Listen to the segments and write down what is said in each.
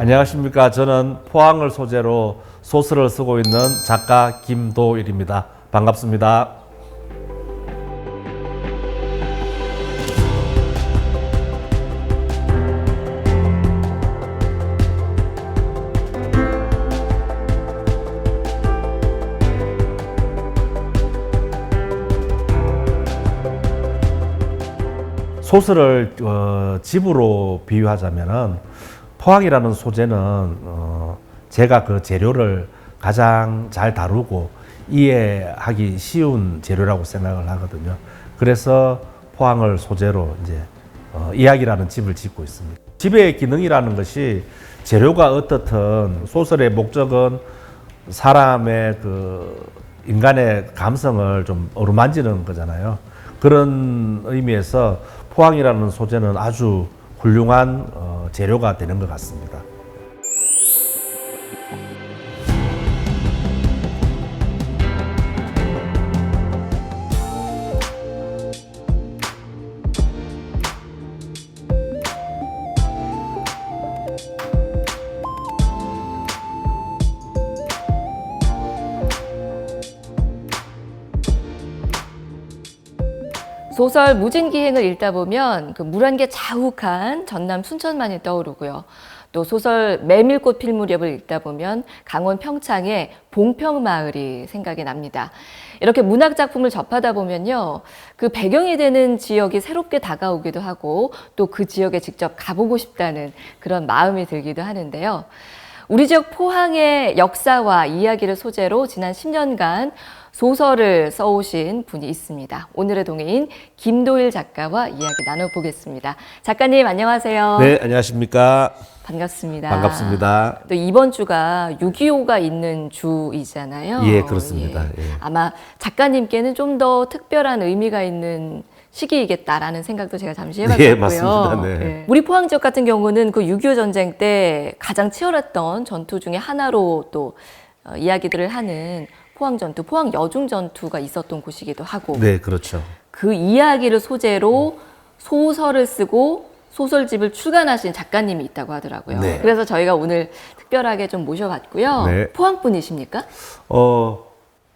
안녕하십니까. 저는 포항을 소재로 소설을 쓰고 있는 작가 김도일입니다. 반갑습니다. 소설을 집으로 비유하자면은 포항이라는 소재는 제가 그 재료를 가장 잘 다루고 이해하기 쉬운 재료라고 생각을 하거든요. 그래서 포항을 소재로 이제 이야기라는 집을 짓고 있습니다. 집의 기능이라는 것이 재료가 어떻든 소설의 목적은 사람의 그 인간의 감성을 좀 어루만지는 거잖아요. 그런 의미에서 포항이라는 소재는 아주 훌륭한 재료가 되는 것 같습니다. 소설 무진기행을 읽다 보면 그 물안개 자욱한 전남 순천만이 떠오르고요. 또 소설 메밀꽃 필 무렵을 읽다 보면 강원 평창의 봉평마을이 생각이 납니다. 이렇게 문학 작품을 접하다 보면요, 그 배경이 되는 지역이 새롭게 다가오기도 하고 또 그 지역에 직접 가보고 싶다는 그런 마음이 들기도 하는데요. 우리 지역 포항의 역사와 이야기를 소재로 지난 10년간 소설을 써오신 분이 있습니다. 오늘의 동해인 김도일 작가와 이야기 나눠보겠습니다. 작가님 안녕하세요. 네, 안녕하십니까. 반갑습니다. 반갑습니다. 또 이번 주가 6.25가 있는 주이잖아요. 예, 그렇습니다. 예. 예. 아마 작가님께는 좀 더 특별한 의미가 있는 시기이겠다라는 생각도 제가 잠시 해봤고요. 예, 맞습니다. 네. 예. 우리 포항 지역 같은 경우는 그 6.25 전쟁 때 가장 치열했던 전투 중에 하나로 또 이야기들을 하는 포항 전투, 포항 여중 전투가 있었던 곳이기도 하고, 네, 그렇죠. 그 이야기를 소재로 소설을 쓰고 소설집을 출간하신 작가님이 있다고 하더라고요. 네. 그래서 저희가 오늘 특별하게 좀 모셔봤고요. 네. 포항 분이십니까?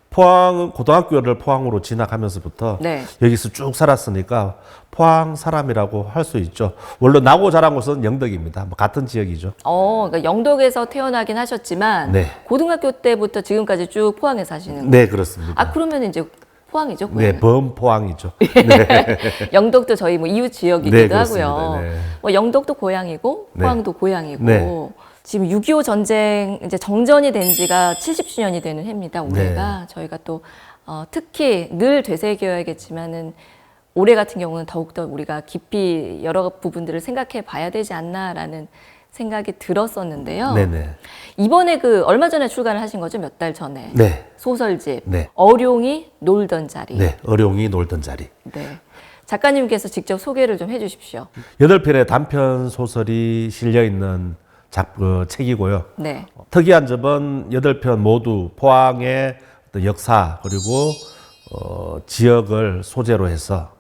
포항은 고등학교를 포항으로 진학하면서부터 네. 여기서 쭉 살았으니까 포항 사람이라고 할 수 있죠. 원래 나고 자란 곳은 영덕입니다. 뭐 같은 지역이죠. 그러니까 영덕에서 태어나긴 하셨지만 네. 고등학교 때부터 지금까지 쭉 포항에 사시는 거예요. 네, 그렇습니다. 아, 그러면 이제 포항이죠? 네, 범포항이죠. 영덕도 저희 뭐 이웃 지역이기도 네, 그렇습니다. 하고요. 네. 뭐 영덕도 고향이고 네. 포항도 고향이고. 네. 지금 6.25 전쟁 이제 정전이 된 지가 70주년이 되는 해입니다. 올해가. 네. 저희가 또 특히 늘 되새겨야겠지만은 올해 같은 경우는 더욱더 우리가 깊이 여러 부분들을 생각해 봐야 되지 않나라는 생각이 들었었는데요. 네네. 이번에 그 얼마 전에 출간을 하신 거죠? 몇 달 전에. 네. 소설집. 네. 어룡이 놀던 자리. 네, 어룡이 놀던 자리. 네. 작가님께서 직접 소개를 좀 해주십시오. 8편의 단편 소설이 실려 있는 책이고요. 네. 특이한 점은 8편 모두 포항의 어떤 역사 그리고 지역을 소재로 해서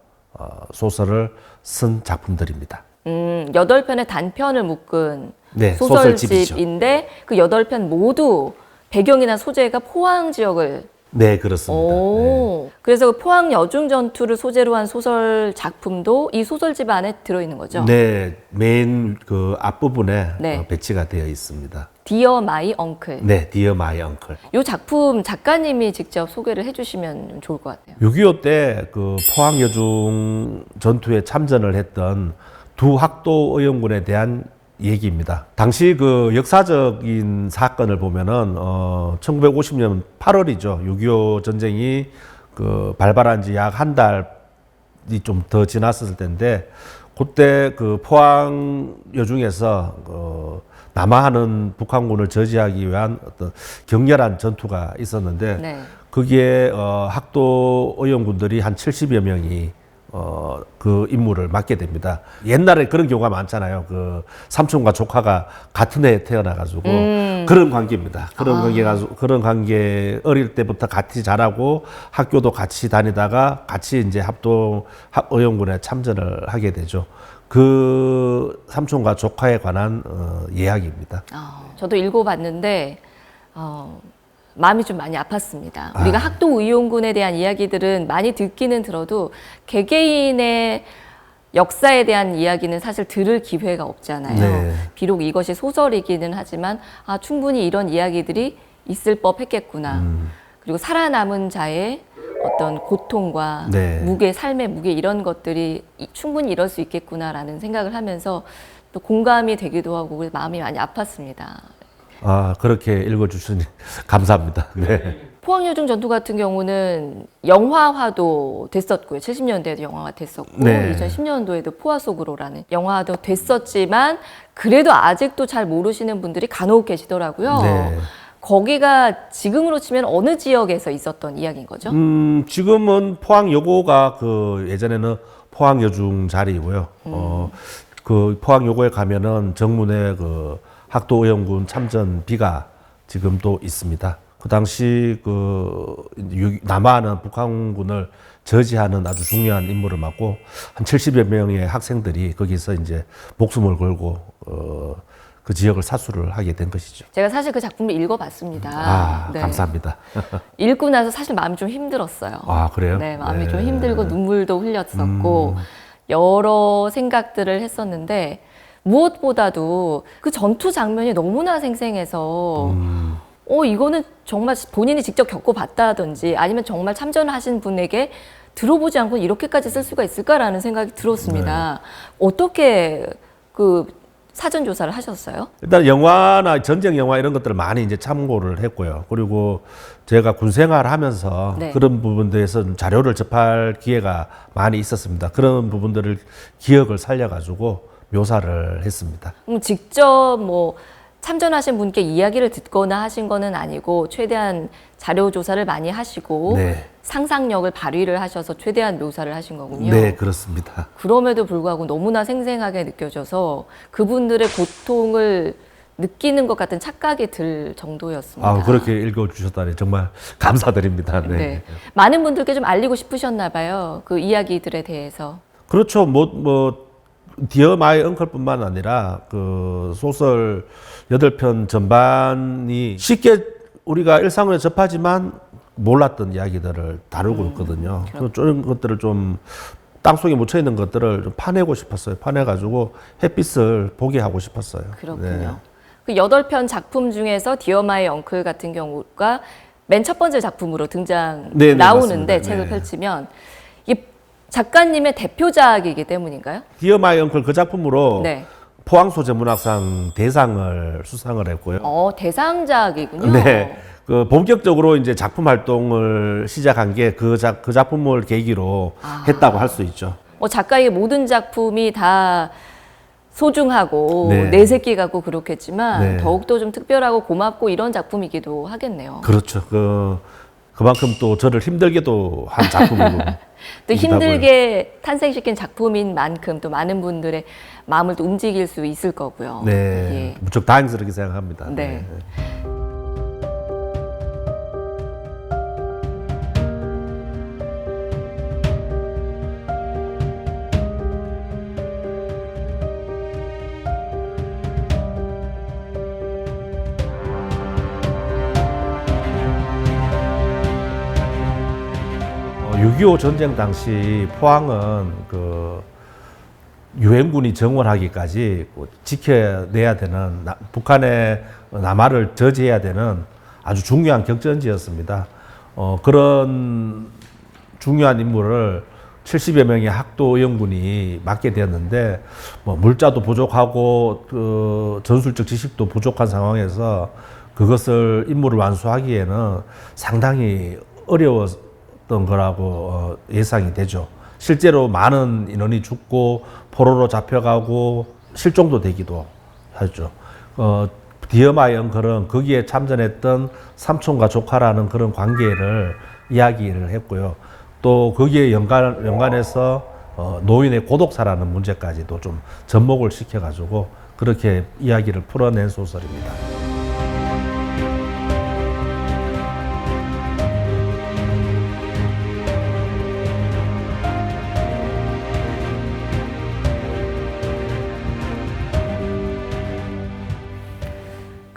소설을 쓴 작품들입니다. 8편의 단편을 묶은 네, 소설집인데 그 8편 모두 배경이나 소재가 포항 지역을 네, 그렇습니다. 네. 그래서 포항 여중 전투를 소재로 한 소설 작품도 이 소설집 안에 들어있는 거죠? 네, 메인 그 앞부분에 네. 배치가 되어 있습니다. 디어 마이 엉클. 네, 디어 마이 엉클. 이 작품 작가님이 직접 소개를 해주시면 좋을 것 같아요. 6.25 때 그 포항 여중 전투에 참전을 했던 두 학도 의원군에 대한 얘기입니다. 당시 그 역사적인 사건을 보면은 1950년 8월이죠. 6.25 전쟁이 그 발발한 지 약 한 달이 좀 더 지났을 때인데 그때 그 포항 여중에서 남하하는 북한군을 저지하기 위한 어떤 격렬한 전투가 있었는데 네. 거기에 학도 의원군들이 한 70여 명이 그 임무를 맡게 됩니다. 옛날에 그런 경우가 많잖아요. 그 삼촌과 조카가 같은 해에 태어나가지고 그런 관계입니다. 그런 관계 어릴 때부터 같이 자라고 학교도 같이 다니다가 같이 이제 합동 의원군에 참전을 하게 되죠. 그 삼촌과 조카에 관한 이야기입니다. 저도 읽어봤는데 마음이 좀 많이 아팠습니다. 우리가 학도의용군에 대한 이야기들은 많이 듣기는 들어도 개개인의 역사에 대한 이야기는 사실 들을 기회가 없잖아요. 네. 비록 이것이 소설이기는 하지만 충분히 이런 이야기들이 있을 법했겠구나. 그리고 살아남은 자의 어떤 고통과 네. 무게, 삶의 무게 이런 것들이 충분히 이럴 수 있겠구나라는 생각을 하면서 또 공감이 되기도 하고 그래서 마음이 많이 아팠습니다. 그렇게 읽어주시니 감사합니다. 네. 포항여중 전투 같은 경우는 영화화도 됐었고요. 70년대에도 영화가 됐었고 네. 2010년도에도 포화 속으로라는 영화도 됐었지만 그래도 아직도 잘 모르시는 분들이 간혹 계시더라고요. 네. 거기가 지금으로 치면 어느 지역에서 있었던 이야기인 거죠? 지금은 포항여고가 예전에는 포항여중 자리이고요. 그 포항여고에 가면은 정문에 학도의용군 참전 비가 지금도 있습니다. 그 당시 남하하는 북한군을 저지하는 아주 중요한 임무를 맡고 한 70여 명의 학생들이 거기서 이제 목숨을 걸고 그 지역을 사수를 하게 된 것이죠. 제가 사실 그 작품을 읽어봤습니다. 네. 감사합니다. 읽고 나서 사실 마음이 좀 힘들었어요. 그래요? 네, 마음이 네. 좀 힘들고 눈물도 흘렸었고 여러 생각들을 했었는데 무엇보다도 그 전투 장면이 너무나 생생해서 이거는 정말 본인이 직접 겪어봤다든지 아니면 정말 참전하신 분에게 들어보지 않고 이렇게까지 쓸 수가 있을까라는 생각이 들었습니다. 어떻게 사전 조사를 하셨어요? 일단 영화나 전쟁 영화 이런 것들을 많이 이제 참고를 했고요. 그리고 제가 군 생활을 하면서 네. 그런 부분들에서 자료를 접할 기회가 많이 있었습니다. 그런 부분들을 기억을 살려가지고 묘사를 했습니다. 직접 참전하신 분께 이야기를 듣거나 하신 거는 아니고 최대한 자료 조사를 많이 하시고 네. 상상력을 발휘를 하셔서 최대한 묘사를 하신 거군요. 네, 그렇습니다. 그럼에도 불구하고 너무나 생생하게 느껴져서 그분들의 고통을 느끼는 것 같은 착각이 들 정도였습니다. 그렇게 읽어주셨다니 정말 감사드립니다. 네. 네. 많은 분들께 좀 알리고 싶으셨나 봐요. 그 이야기들에 대해서. 그렇죠. 디어 마이 엉클뿐만 아니라 소설 8편 전반이 쉽게 우리가 일상으로 접하지만 몰랐던 이야기들을 다루고 있거든요. 그런 것들을 좀 땅속에 묻혀 있는 것들을 좀 파내고 싶었어요. 파내가지고 햇빛을 보게 하고 싶었어요. 그렇군요. 그 8편 작품 중에서 디어 마이 엉클 같은 경우가 맨 첫 번째 작품으로 네, 나오는데 맞습니다. 책을 네. 펼치면 이 작가님의 대표작이기 때문인가요? 디어 마이 엉클 그 작품으로 네. 포항소재문학상 대상을 수상을 했고요. 대상작이군요. 네. 본격적으로 이제 작품 활동을 시작한 게 그 작품을 계기로 했다고 할 수 있죠. 작가의 모든 작품이 다 소중하고 네. 내 새끼 같고 그렇겠지만 네. 더욱더 좀 특별하고 고맙고 이런 작품이기도 하겠네요. 그렇죠. 그만큼 또 저를 힘들게도 한 작품이고. 또 힘들게 탄생시킨 작품인 만큼 또 많은 분들의 마음을 또 움직일 수 있을 거고요. 네. 예. 무척 다행스럽게 생각합니다. 네. (6.25) 전쟁 당시 포항은 유엔군이 정원하기까지 지켜내야 되는 북한의 남하를 저지해야 되는 아주 중요한 격전지였습니다. 그런 중요한 임무를 70여 명의 학도의용군이 맡게 되었는데 물자도 부족하고 전술적 지식도 부족한 상황에서 그것을 임무를 완수하기에는 상당히 어려웠던 거라고 예상이 되죠. 실제로 많은 인원이 죽고 포로로 잡혀가고 실종도 되기도 하죠. 디어 마이 엉클은 거기에 참전했던 삼촌과 조카라는 그런 관계를 이야기를 했고요. 또 거기에 연관해서 노인의 고독사라는 문제까지도 좀 접목을 시켜가지고 그렇게 이야기를 풀어낸 소설입니다.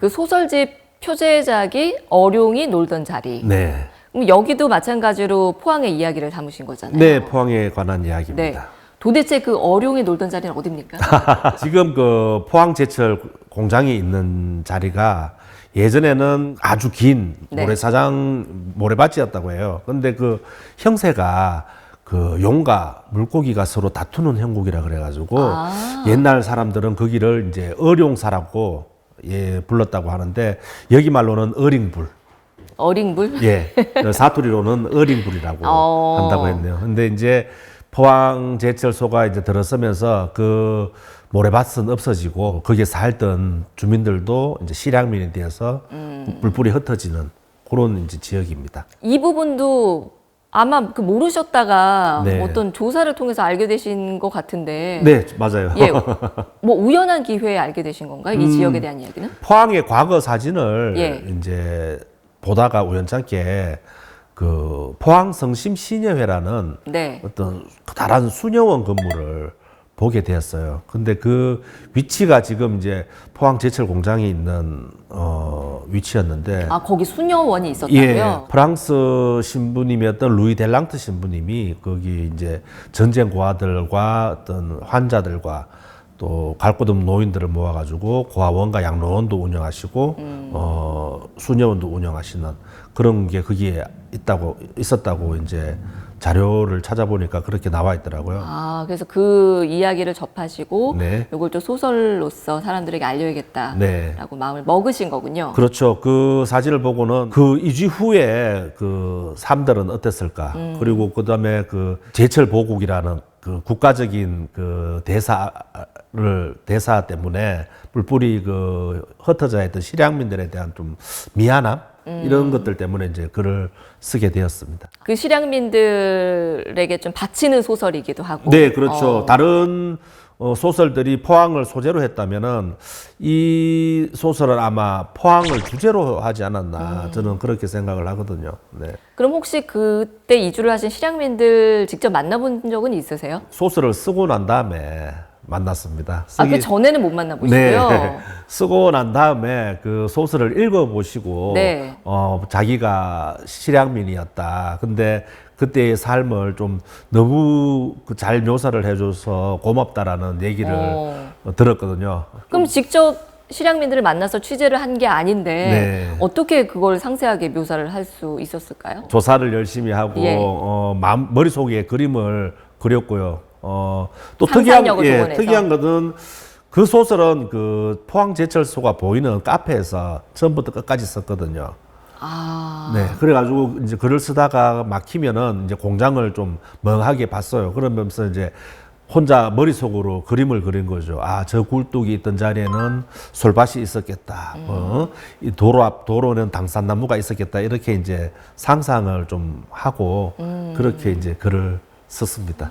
그 소설집 표제작이 어룡이 놀던 자리. 네. 그럼 여기도 마찬가지로 포항의 이야기를 담으신 거잖아요. 네, 포항에 관한 네. 이야기입니다. 도대체 그 어룡이 놀던 자리는 어디입니까? 지금 그 포항 제철 공장이 있는 자리가 예전에는 아주 긴 네. 모래밭이었다고 해요. 근데 그 형세가 그 용과 물고기가 서로 다투는 형국이라 그래가지고 아. 옛날 사람들은 거기를 이제 어룡사라고 불렀다고 하는데 여기 말로는 어링불. 어링불? 예. 사투리로는 어링불이라고 한다고 했네요. 근데 이제 포항 제철소가 이제 들어서면서 그 모래밭은 없어지고 거기에 살던 주민들도 이제 실향민이 되어서 뿔뿔이 흩어지는 그런 이제 지역입니다. 이 부분도 아마 그 모르셨다가 네. 어떤 조사를 통해서 알게 되신 것 같은데. 네, 맞아요. 예. 뭐 우연한 기회에 알게 되신 건가요? 이 지역에 대한 이야기는? 포항의 과거 사진을 예. 이제 보다가 우연찮게 그 포항 성심 시녀회라는 네. 어떤 커다란 수녀원 건물을 보게 되었어요. 근데 그 위치가 지금 이제 포항 제철 공장이 있는 위치였는데 아, 거기 수녀원이 있었다고요? 예, 프랑스 신부님이었던 루이 델랑트 신부님이 거기 이제 전쟁 고아들과 어떤 환자들과 또 갈 곳 없는 노인들을 모아가지고 고아원과 양로원도 운영하시고 수녀원도 운영하시는 그런 게 거기에 있었다고 이제 자료를 찾아보니까 그렇게 나와 있더라고요. 아, 그래서 그 이야기를 접하시고 네. 이걸 또 소설로서 사람들에게 알려야겠다라고 네. 마음을 먹으신 거군요. 그렇죠. 그 사진을 보고는 그 이주 후에 그 삶들은 어땠을까? 그리고 그다음에 그 제철 보국이라는 그 국가적인 그 대사 때문에 뿔뿔이 그 흩어져 있던 실향민들에 대한 좀 미안함 이런 것들 때문에 이제 글을 쓰게 되었습니다. 그 실향민들에게 좀 바치는 소설이기도 하고. 네, 그렇죠. 다른 소설들이 포항을 소재로 했다면은 이 소설은 아마 포항을 주제로 하지 않았나 저는 그렇게 생각을 하거든요. 네. 그럼 혹시 그때 이주를 하신 실향민들 직접 만나본 적은 있으세요? 소설을 쓰고 난 다음에 만났습니다. 아, 그 전에는 못 만나보시고요. 네. 쓰고 난 다음에 그 소설을 읽어보시고 네. 자기가 실향민이었다. 근데 그때의 삶을 좀 너무 잘 묘사를 해줘서 고맙다라는 얘기를 들었거든요. 그럼 직접 실향민들을 만나서 취재를 한 게 아닌데 네. 어떻게 그걸 상세하게 묘사를 할 수 있었을까요? 조사를 열심히 하고 예. 머릿속에 그림을 그렸고요. 또 상상력을 동원해서. 특이한 것은 그 소설은 그 포항 제철소가 보이는 카페에서 처음부터 끝까지 썼거든요. 아, 네, 그래가지고 이제 글을 쓰다가 막히면은 이제 공장을 좀 멍하게 봤어요. 그러면서 이제 혼자 머릿속으로 그림을 그린 거죠. 아, 저 굴뚝이 있던 자리에는 솔밭이 있었겠다. 이 도로는 당산나무가 있었겠다. 이렇게 이제 상상을 좀 하고 그렇게 이제 글을 썼습니다.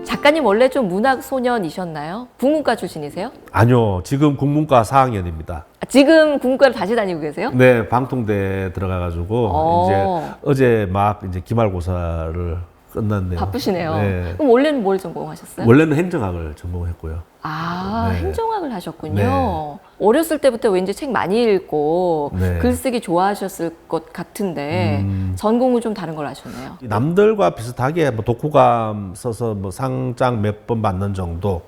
작가님 원래 좀 문학 소년이셨나요? 국문과 출신이세요? 아니요, 지금 국문과 4학년입니다. 아, 지금 국문과를 다시 다니고 계세요? 네, 방통대 들어가가지고 이제 어제 막 이제 기말고사를 끝났네요. 바쁘시네요. 네. 그럼 원래는 뭘 전공하셨어요? 원래는 행정학을 전공했고요. 아, 네. 행정학을 하셨군요. 네. 어렸을 때부터 왠지 책 많이 읽고 네. 글쓰기 좋아하셨을 것 같은데 전공은 좀 다른 걸 하셨네요. 남들과 비슷하게 뭐 독후감 써서 뭐 상장 몇 번 받는 정도,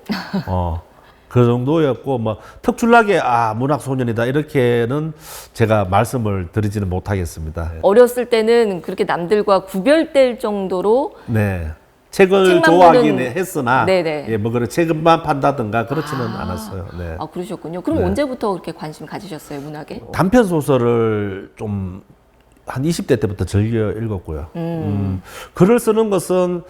그 정도였고 뭐 특출나게 문학 소년이다 이렇게는 제가 말씀을 드리지는 못하겠습니다. 어렸을 때는 그렇게 남들과 구별될 정도로 네. 책을 책만 좋아하긴 보는- 했으나 네네. 예, 뭐 그런 책만 판다든가 그렇지는 않았어요. 네. 아, 그러셨군요. 그럼 네. 언제부터 그렇게 관심 가지셨어요, 문학에? 단편 소설을 좀 한 20대 때부터 즐겨 읽었고요. 글을 쓰는 것은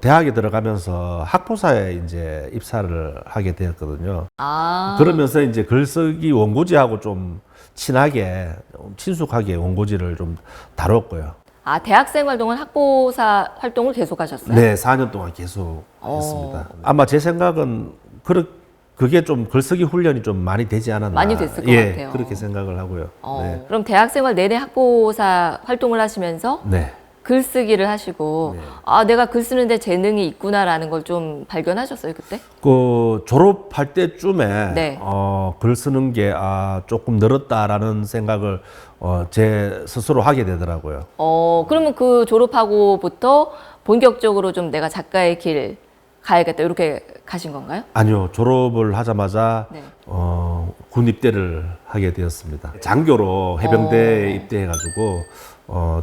대학에 들어가면서 학부사에 이제 입사를 하게 되었거든요. 아, 그러면서 이제 글쓰기 원고지하고 좀 친하게, 친숙하게 원고지를 좀 다뤘고요. 아, 대학생 활동은 학보사 활동을 계속하셨어요? 네, 4년 동안 계속 했습니다. 아마 제 생각은 그게 좀 글쓰기 훈련이 좀 많이 되지 않았나. 많이 됐을 것 예, 같아요. 그렇게 생각을 하고요. 네. 그럼 대학생활 내내 학보사 활동을 하시면서 네. 글쓰기를 하시고 아, 내가 글 쓰는데 재능이 있구나라는 걸 좀 발견하셨어요, 그때? 그 졸업할 때쯤에 네. 글 쓰는 게 조금 늘었다라는 생각을 제 스스로 하게 되더라고요. 그러면 그 졸업하고부터 본격적으로 좀 내가 작가의 길 가야겠다 이렇게 가신 건가요? 아니요, 졸업을 하자마자 네. 군 입대를 하게 되었습니다. 장교로 해병대에 입대해가지고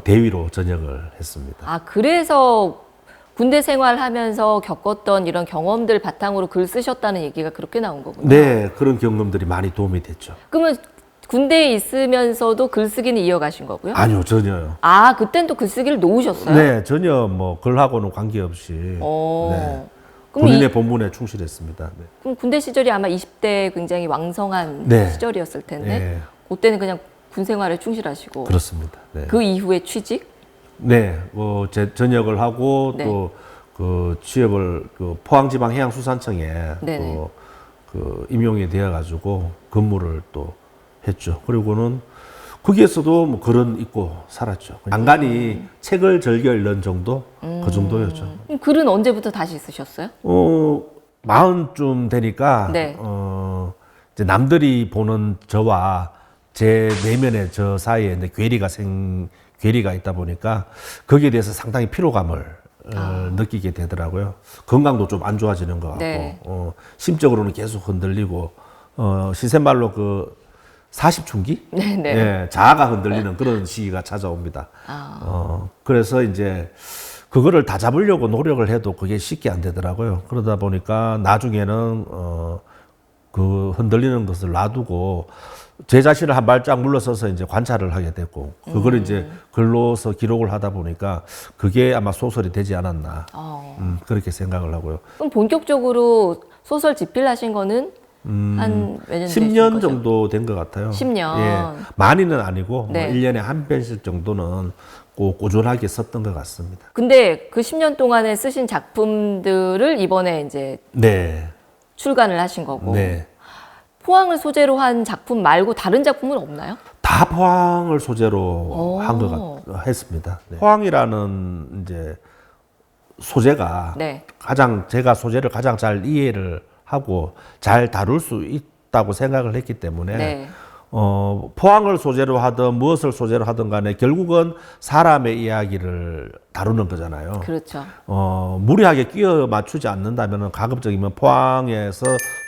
대위로 전역을 했습니다. 아, 그래서 군대 생활하면서 겪었던 이런 경험들 바탕으로 글 쓰셨다는 얘기가 그렇게 나온 거군요. 네, 그런 경험들이 많이 도움이 됐죠. 그러면 군대에 있으면서도 글쓰기는 이어가신 거고요? 아니요, 전혀요. 아, 그땐 또 글쓰기를 놓으셨어요? 네, 전혀 뭐 글하고는 관계없이 네, 그럼, 본인의 본분에 충실했습니다. 네. 그럼 군대 시절이 아마 20대 굉장히 왕성한 네. 시절이었을 텐데 네, 그때는 그냥 군 생활에 충실하시고 그렇습니다. 네, 그 이후에 취직? 네, 제 전역을 하고 네. 또 그 취업을 그 포항지방해양수산청에 네네. 또 그 임용이 되어가지고 근무를 또 했죠. 그리고는 거기에서도 뭐 글은 읽고 살았죠. 간간히 책을 즐겨 읽는 정도 그 정도였죠. 그럼 글은 언제부터 다시 쓰셨어요? 40쯤 되니까 네. 이제 남들이 보는 저와 제 내면의 저 사이에 이제 괴리가 있다 보니까 거기에 대해서 상당히 피로감을 느끼게 되더라고요. 건강도 좀 안 좋아지는 것 같고 네. 심적으로는 계속 흔들리고 시샘말로 그 40춘기? 네네. 예, 자아가 흔들리는 그런 시기가 찾아옵니다. 그래서 이제 그거를 다 잡으려고 노력을 해도 그게 쉽게 안 되더라고요. 그러다 보니까 나중에는 그 흔들리는 것을 놔두고 제 자신을 한 발짝 물러서서 이제 관찰을 하게 됐고 그걸 이제 글로서 기록을 하다 보니까 그게 아마 소설이 되지 않았나 그렇게 생각을 하고요. 그럼 본격적으로 소설 집필하신 거는 한 몇 년 되신 10년 거죠? 정도 된 것 같아요. 10년. 예, 많이는 아니고 네. 1년에 한 편씩 정도는 꼭 꾸준하게 썼던 것 같습니다. 근데 그 10년 동안에 쓰신 작품들을 이번에 이제 네, 출간을 하신 거고 네. 포항을 소재로 한 작품 말고 다른 작품은 없나요? 다 포항을 소재로 한 것 했습니다. 네. 포항이라는 이제 소재가 네. 제가 소재를 가장 잘 이해를 하고 잘 다룰 수 있다고 생각을 했기 때문에 네. 포항을 소재로 하든 무엇을 소재로 하든 간에 결국은 사람의 이야기를 다루는 거잖아요. 그렇죠. 무리하게 끼워 맞추지 않는다면 가급적이면 포항에서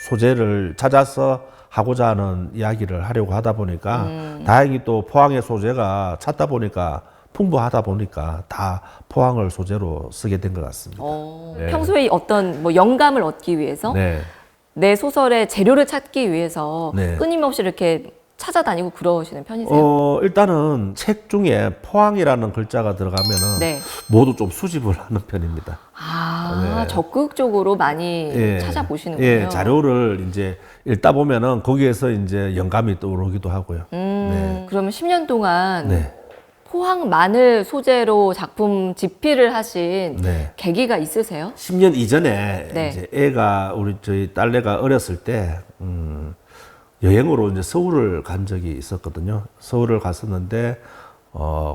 소재를 찾아서 하고자 하는 이야기를 하려고 하다 보니까 다행히 또 포항의 소재가 찾다 보니까 풍부하다 보니까 다 포항을 소재로 쓰게 된 것 같습니다. 네. 평소에 어떤 뭐 영감을 얻기 위해서 네. 내 소설의 재료를 찾기 위해서 네. 끊임없이 이렇게 찾아다니고 그러시는 편이세요? 일단은 책 중에 포항이라는 글자가 들어가면은 네. 모두 좀 수집을 하는 편입니다. 아, 네. 적극적으로 많이 예. 찾아보시는군요. 예, 자료를 이제 읽다 보면은 거기에서 이제 영감이 떠오르기도 하고요. 네. 그러면 10년 동안 네. 포항 마늘 소재로 작품 집필을 하신 네. 계기가 있으세요? 10년 이전에 네. 이제 저희 딸내가 어렸을 때 여행으로 이제 서울을 간 적이 있었거든요. 서울을 갔었는데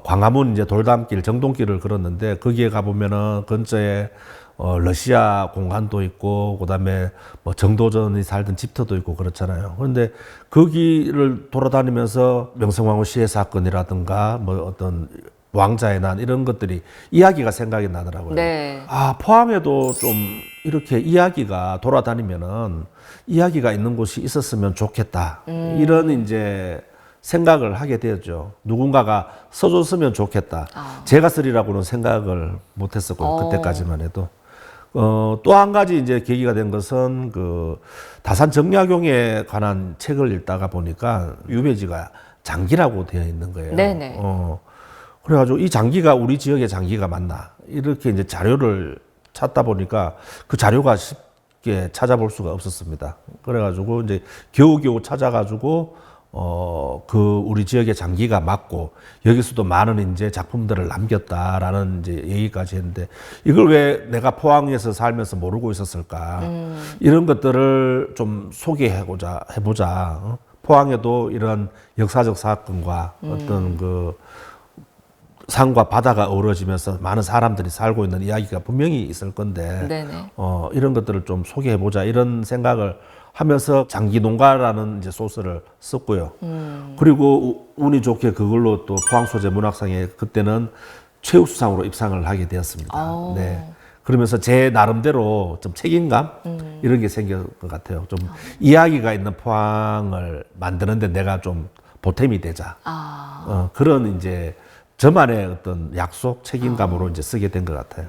광화문 이제 돌담길 정동길을 걸었는데 거기에 가보면은 근처에 러시아 공간도 있고 그다음에 뭐 정도전이 살던 집터도 있고 그렇잖아요. 그런데 거기를 돌아다니면서 명성황후 시해 사건이라든가 뭐 어떤 왕자의 난 이런 것들이 이야기가 생각이 나더라고요. 네. 포항에도 좀 이렇게 이야기가 돌아다니면은 이야기가 있는 곳이 있었으면 좋겠다. 이런 이제 생각을 하게 되었죠. 누군가가 써줬으면 좋겠다. 제가 쓰리라고는 생각을 못 했었고요. 그때까지만 해도. 또 한 가지 이제 계기가 된 것은 그 다산 정약용에 관한 책을 읽다가 보니까 유배지가 장기라고 되어 있는 거예요. 네네. 그래가지고 이 장기가 우리 지역의 장기가 맞나 이렇게 이제 자료를 찾다 보니까 그 자료가 쉽게 찾아볼 수가 없었습니다. 그래가지고 이제 겨우겨우 찾아가지고 그 우리 지역의 장기가 맞고 여기서도 많은 이제 작품들을 남겼다라는 이제 얘기까지 했는데 이걸 왜 내가 포항에서 살면서 모르고 있었을까? 이런 것들을 좀 해보자. 포항에도 이런 역사적 사건과 어떤 그 산과 바다가 어우러지면서 많은 사람들이 살고 있는 이야기가 분명히 있을 건데 네네. 이런 것들을 좀 소개해보자 이런 생각을 하면서 장기농가라는 이제 소설을 썼고요. 그리고 운이 좋게 그걸로 또 포항소재문학상에 그때는 최우수상으로 입상을 하게 되었습니다. 네. 그러면서 제 나름대로 좀 책임감 이런 게 생길 것 같아요. 좀 이야기가 있는 포항을 만드는데 내가 좀 보탬이 되자. 그런 이제 저만의 어떤 약속, 책임감으로 이제 쓰게 된 것 같아요.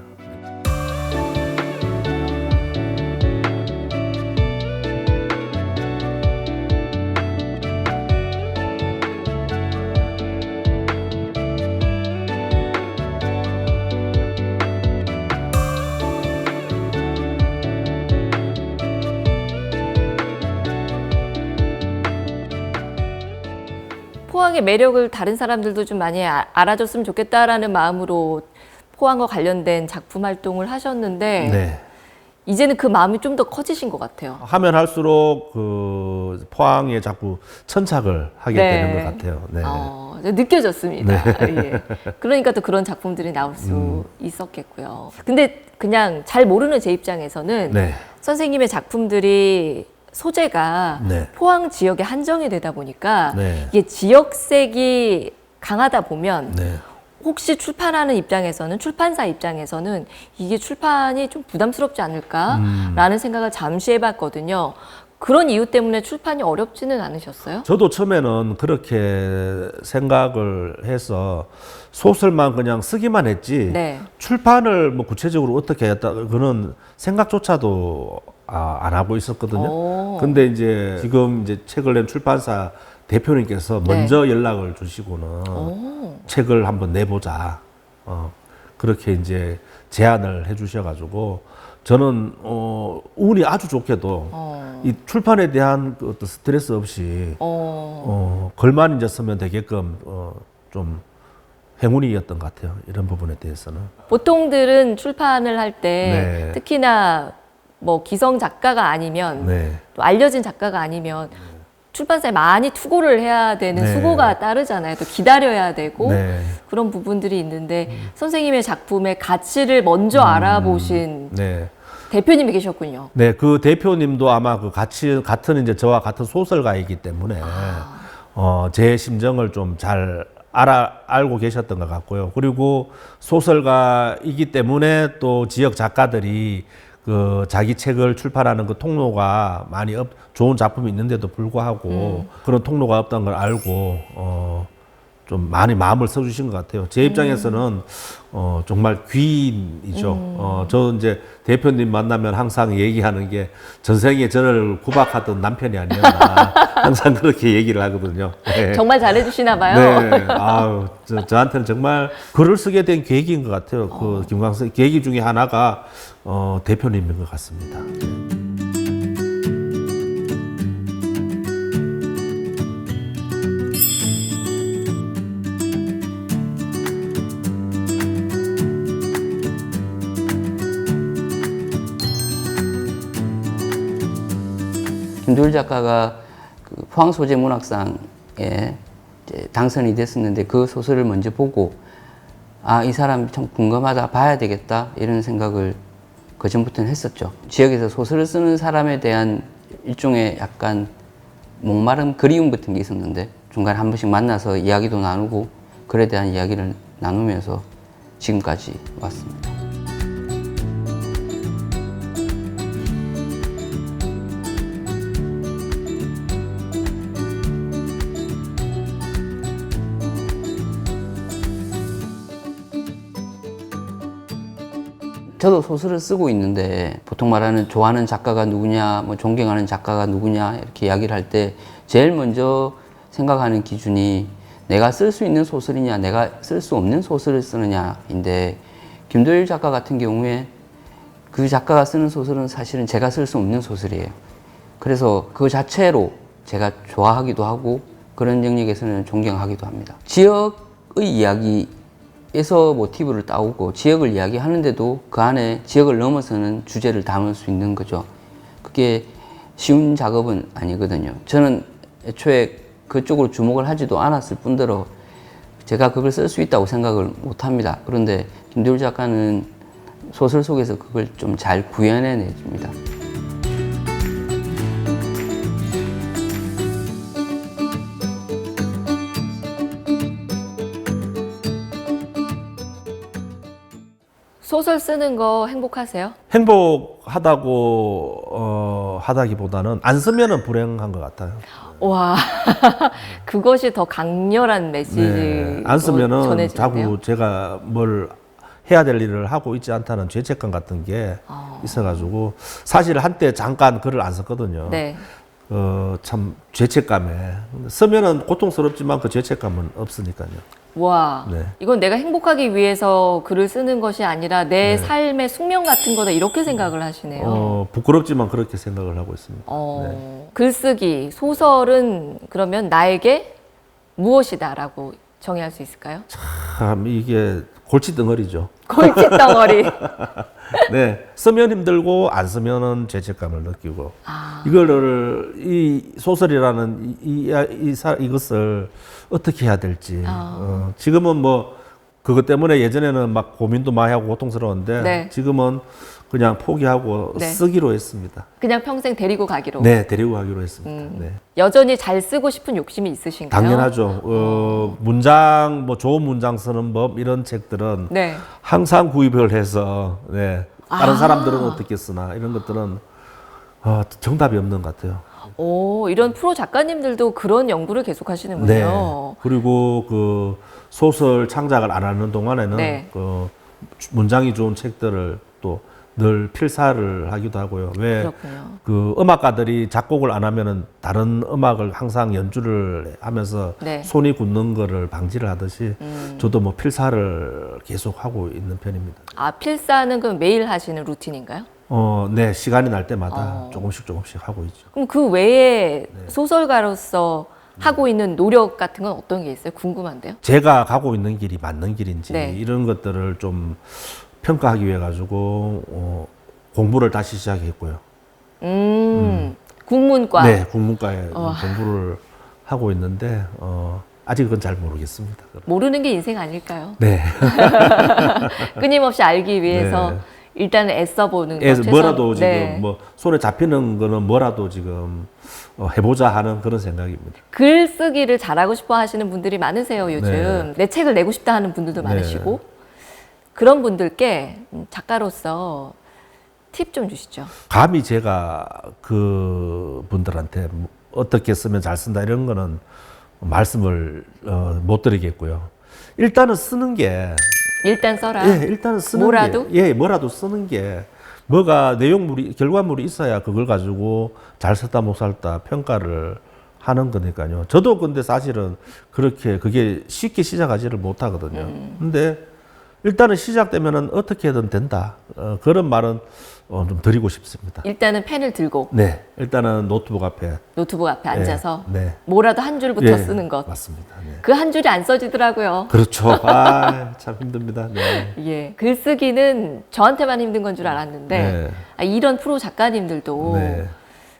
포항의 매력을 다른 사람들도 좀 많이 알아줬으면 좋겠다라는 마음으로 포항과 관련된 작품 활동을 하셨는데 네. 이제는 그 마음이 좀 더 커지신 것 같아요. 하면 할수록 그 포항에 자꾸 천착을 하게 되는 것 같아요. 네. 느껴졌습니다. 예. 그러니까 또 그런 작품들이 나올 수 있었겠고요. 근데 그냥 잘 모르는 제 입장에서는 네. 선생님의 작품들이 소재가 네. 포항 지역에 한정이 되다 보니까 네. 이게 지역색이 강하다 보면 네. 혹시 출판하는 입장에서는 출판사 입장에서는 이게 출판이 좀 부담스럽지 않을까라는 생각을 잠시 해봤거든요. 그런 이유 때문에 출판이 어렵지는 않으셨어요? 저도 처음에는 그렇게 생각을 해서 소설만 그냥 쓰기만 했지 네. 출판을 뭐 구체적으로 어떻게 했다 그거는 생각조차도 안 하고 있었거든요. 근데 이제 지금 이제 책을 낸 출판사 대표님께서 먼저 연락을 주시고는 책을 한번 내보자. 그렇게 이제 제안을 해주셔가지고 저는 운이 아주 좋게도 이 출판에 대한 그 어떤 스트레스 없이 글만 이제 쓰면 되게끔 좀 행운이었던 것 같아요. 이런 부분에 대해서는. 보통들은 출판을 할 때 네. 특히나 뭐 기성 작가가 아니면 네. 또 알려진 작가가 아니면 출판사에 많이 투고를 해야 되는 네. 수고가 따르잖아요. 또 기다려야 되고 네. 그런 부분들이 있는데 선생님의 작품의 가치를 먼저 알아보신 네. 대표님이 계셨군요. 네, 그 대표님도 아마 그 같은 이제 저와 같은 소설가이기 때문에 제 심정을 좀 잘 알고 계셨던 것 같고요. 그리고 소설가이기 때문에 또 지역 작가들이 그 자기 책을 출판하는 그 통로가 많이 좋은 작품이 있는데도 불구하고 그런 통로가 없다는 걸 알고 좀 많이 마음을 써주신 것 같아요. 제 입장에서는 정말 귀인이죠. 저 이제 대표님 만나면 항상 얘기하는 게 전생에 저를 구박하던 남편이 아니었나 항상 그렇게 얘기를 하거든요. 네. 정말 잘해주시나 봐요. 네, 아유, 저한테는 정말 글을 쓰게 된 계기인 것 같아요. 그 김광석 계기 중에 하나가 대표님인 것 같습니다. 김도율 작가가 그 포항소재문학상에 이제 당선이 됐었는데 그 소설을 먼저 보고 아, 이 사람 참 궁금하다, 봐야 되겠다 이런 생각을 그전부터는 했었죠. 지역에서 소설을 쓰는 사람에 대한 일종의 약간 목마름, 그리움 같은 게 있었는데 중간에 한 번씩 만나서 이야기도 나누고 글에 대한 이야기를 나누면서 지금까지 왔습니다. 저도 소설을 쓰고 있는데 보통 말하는 좋아하는 작가가 누구냐, 뭐 존경하는 작가가 누구냐 이렇게 이야기를 할 때 제일 먼저 생각하는 기준이 내가 쓸 수 있는 소설이냐, 내가 쓸 수 없는 소설을 쓰느냐인데 김도율 작가 같은 경우에 그 작가가 쓰는 소설은 사실은 제가 쓸 수 없는 소설이에요. 그래서 그 자체로 제가 좋아하기도 하고 그런 영역에서는 존경하기도 합니다. 지역의 이야기에서 모티브를 따오고 지역을 이야기하는데도 그 안에 지역을 넘어서는 주제를 담을 수 있는 거죠. 그게 쉬운 작업은 아니거든요. 저는 애초에 그쪽으로 주목을 하지도 않았을 뿐더러 제가 그걸 쓸 수 있다고 생각을 못 합니다. 그런데 김도율 작가는 소설 속에서 그걸 좀 잘 구현해 줍니다. 소설 쓰는 거 행복하세요? 행복하다고 하다기보다는 안 쓰면은 불행한 것 같아요. 와, 그것이 더 강렬한 메시지. 네, 안 쓰면은 전해지는데요? 자꾸 제가 뭘 해야 될 일을 하고 있지 않다는 죄책감 같은 게 있어가지고 사실 한때 잠깐 글을 안 썼거든요. 네. 참 죄책감에 쓰면은 고통스럽지만 그 죄책감은 없으니까요. 와, 네. 이건 내가 행복하기 위해서 글을 쓰는 것이 아니라 내 삶의 숙명 같은 거다 이렇게 생각을 하시네요. 부끄럽지만 그렇게 생각을 하고 있습니다. 글쓰기, 소설은 그러면 나에게 무엇이다라고 정의할 수 있을까요? 참 이게 골칫덩어리죠. 골칫덩어리. 네, 쓰면 힘들고 안 쓰면은 죄책감을 느끼고 이거를 이 소설이라는 이것을 어떻게 해야 될지 지금은 뭐 그것 때문에 예전에는 막 고민도 많이 하고 고통스러웠는데 네. 지금은 그냥 포기하고 네. 쓰기로 했습니다. 그냥 평생 데리고 가기로. 네, 데리고 가기로 했습니다. 네. 여전히 잘 쓰고 싶은 욕심이 있으신가요? 당연하죠. 문장 뭐 좋은 문장 쓰는 법 이런 책들은 네. 항상 구입을 해서 네. 다른 사람들은 어떻게 쓰나 이런 것들은 정답이 없는 것 같아요. 오, 이런 프로 작가님들도 그런 연구를 계속 하시는군요. 네. 그리고 그 소설 창작을 안 하는 동안에는 네. 그 문장이 좋은 책들을 또 늘 필사를 하기도 하고요. 왜 그렇군요. 그 음악가들이 작곡을 안 하면은 다른 음악을 항상 연주를 하면서 네. 손이 굳는 거를 방지를 하듯이 저도 뭐 필사를 계속 하고 있는 편입니다. 아, 필사는 그럼 매일 하시는 루틴인가요? 네, 시간이 날 때마다 조금씩 하고 있죠. 그럼 그 외에 소설가로서 하고 있는 노력 같은 건 어떤 게 있어요? 궁금한데요. 제가 가고 있는 길이 맞는 길인지 네. 이런 것들을 좀 평가하기 위해 가지고 공부를 다시 시작했고요. 국문과. 네, 국문과에 공부를 하고 있는데 아직은 잘 모르겠습니다. 모르는 게 인생 아닐까요? 네, 끊임없이 알기 위해서 네. 일단은 애써보는 것. 뭐라도 지금 네. 뭐 손에 잡히는 거는 뭐라도 지금 해보자 하는 그런 생각입니다. 글 쓰기를 잘하고 싶어 하시는 분들이 많으세요, 요즘. 네. 내 책을 내고 싶다 하는 분들도 많으시고. 그런 분들께 작가로서 팁 좀 주시죠. 감히 제가 그 분들한테 어떻게 쓰면 잘 쓴다 이런 거는 말씀을 못 드리겠고요. 일단은 쓰는 게 일단 써라. 일단은 쓰는 뭐라도? 게 뭐라도 쓰는 게 뭐가 내용물이 결과물이 있어야 그걸 가지고 잘 썼다 못 썼다 평가를 하는 거니까요. 저도 근데 사실은 그렇게 그게 쉽게 시작하지를 못하거든요. 근데 일단은 시작되면은 어떻게든 된다. 그런 말은 좀 드리고 싶습니다. 일단은 펜을 들고 네, 일단은 노트북 앞에 노트북 앞에 앉아서 네. 뭐라도 한 줄부터 예, 쓰는 것. 맞습니다. 네. 그 한 줄이 안 써지더라고요. 그렇죠. 참 힘듭니다. 네. 예, 글쓰기는 저한테만 힘든 건 줄 알았는데 네. 이런 프로 작가님들도 네.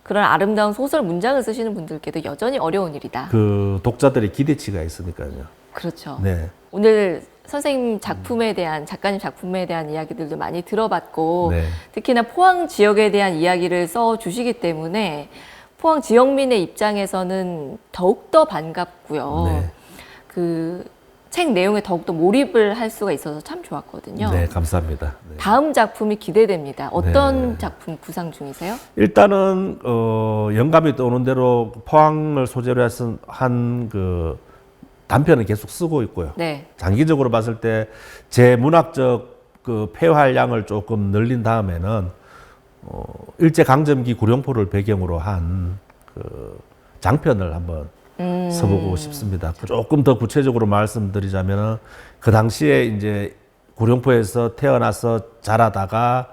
그런 아름다운 소설 문장을 쓰시는 분들께도 여전히 어려운 일이다. 그 독자들의 기대치가 있으니까요. 그렇죠. 네. 오늘 선생님 작품에 대한 작가님 작품에 대한 이야기들도 많이 들어봤고 네. 특히나 포항 지역에 대한 이야기를 써 주시기 때문에 포항 지역민의 입장에서는 더욱더 반갑고요. 네. 그 책 내용에 더욱더 몰입을 할 수가 있어서 참 좋았거든요. 네, 감사합니다. 네. 다음 작품이 기대됩니다. 어떤 네. 작품 구상 중이세요? 일단은 영감이 떠오는 대로 포항을 소재로 한 그 단편을 계속 쓰고 있고요. 네. 장기적으로 봤을 때 제 문학적 그 폐활량을 조금 늘린 다음에는 일제 강점기 구룡포를 배경으로 한 그 장편을 한번 써보고 싶습니다. 조금 더 구체적으로 말씀드리자면 그 당시에 이제 구룡포에서 태어나서 자라다가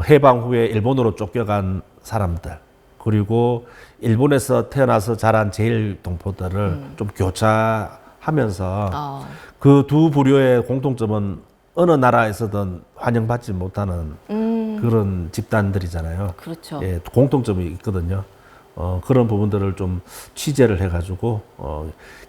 해방 후에 일본으로 쫓겨간 사람들 그리고 일본에서 태어나서 자란 제일 동포들을 좀 교차하면서 어. 그 두 부류의 공통점은 어느 나라에서든 환영받지 못하는 그런 집단들이잖아요. 그렇죠. 예, 공통점이 있거든요. 그런 부분들을 좀 취재를 해가지고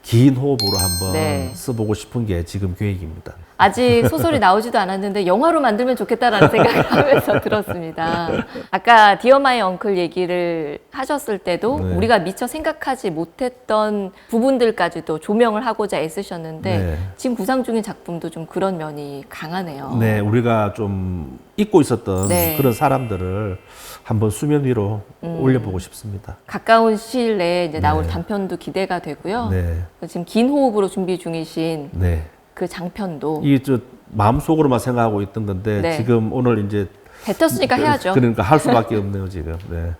긴 호흡으로 한번 네. 써보고 싶은 게 지금 계획입니다. 아직 소설이 나오지도 않았는데 영화로 만들면 좋겠다라는 생각을 하면서 들었습니다. 아까 디어 마이 엉클 얘기를 하셨을 때도 네. 우리가 미처 생각하지 못했던 부분들까지도 조명을 하고자 애쓰셨는데 네. 지금 구상 중인 작품도 좀 그런 면이 강하네요. 네, 우리가 좀 잊고 있었던 네. 그런 사람들을 한번 수면 위로 올려보고 싶습니다. 가까운 시일 내에 이제 나올 네. 단편도 기대가 되고요. 네, 지금 긴 호흡으로 준비 중이신 네. 그 장편도 이 저 마음속으로만 생각하고 있던 건데 네. 지금 오늘 이제 뱉었으니까 해야죠. 그러니까 할 수밖에 없네요 지금. 네.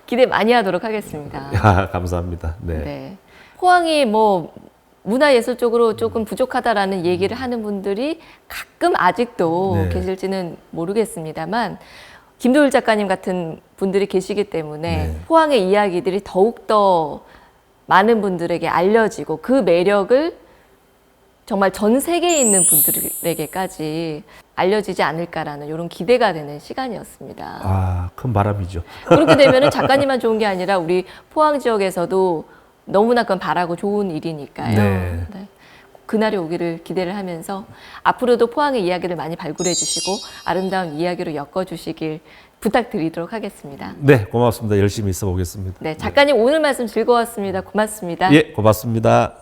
기대 많이 하도록 하겠습니다. 야, 감사합니다. 네. 네. 포항이 뭐 문화예술 쪽으로 조금 부족하다라는 얘기를 하는 분들이 가끔 아직도 네. 계실지는 모르겠습니다만 김도율 작가님 같은 분들이 계시기 때문에 네. 포항의 이야기들이 더욱더 많은 분들에게 알려지고 그 매력을 정말 전 세계에 있는 분들에게까지 알려지지 않을까라는 이런 기대가 되는 시간이었습니다. 아, 큰 바람이죠. 그렇게 되면 작가님만 좋은 게 아니라 우리 포항 지역에서도 너무나 그건 바라고 좋은 일이니까요. 네. 네. 그날이 오기를 기대를 하면서 앞으로도 포항의 이야기를 많이 발굴해 주시고 아름다운 이야기로 엮어주시길 부탁드리도록 하겠습니다. 네, 고맙습니다. 열심히 써보겠습니다. 네, 작가님 오늘 말씀 즐거웠습니다. 고맙습니다. 예, 고맙습니다.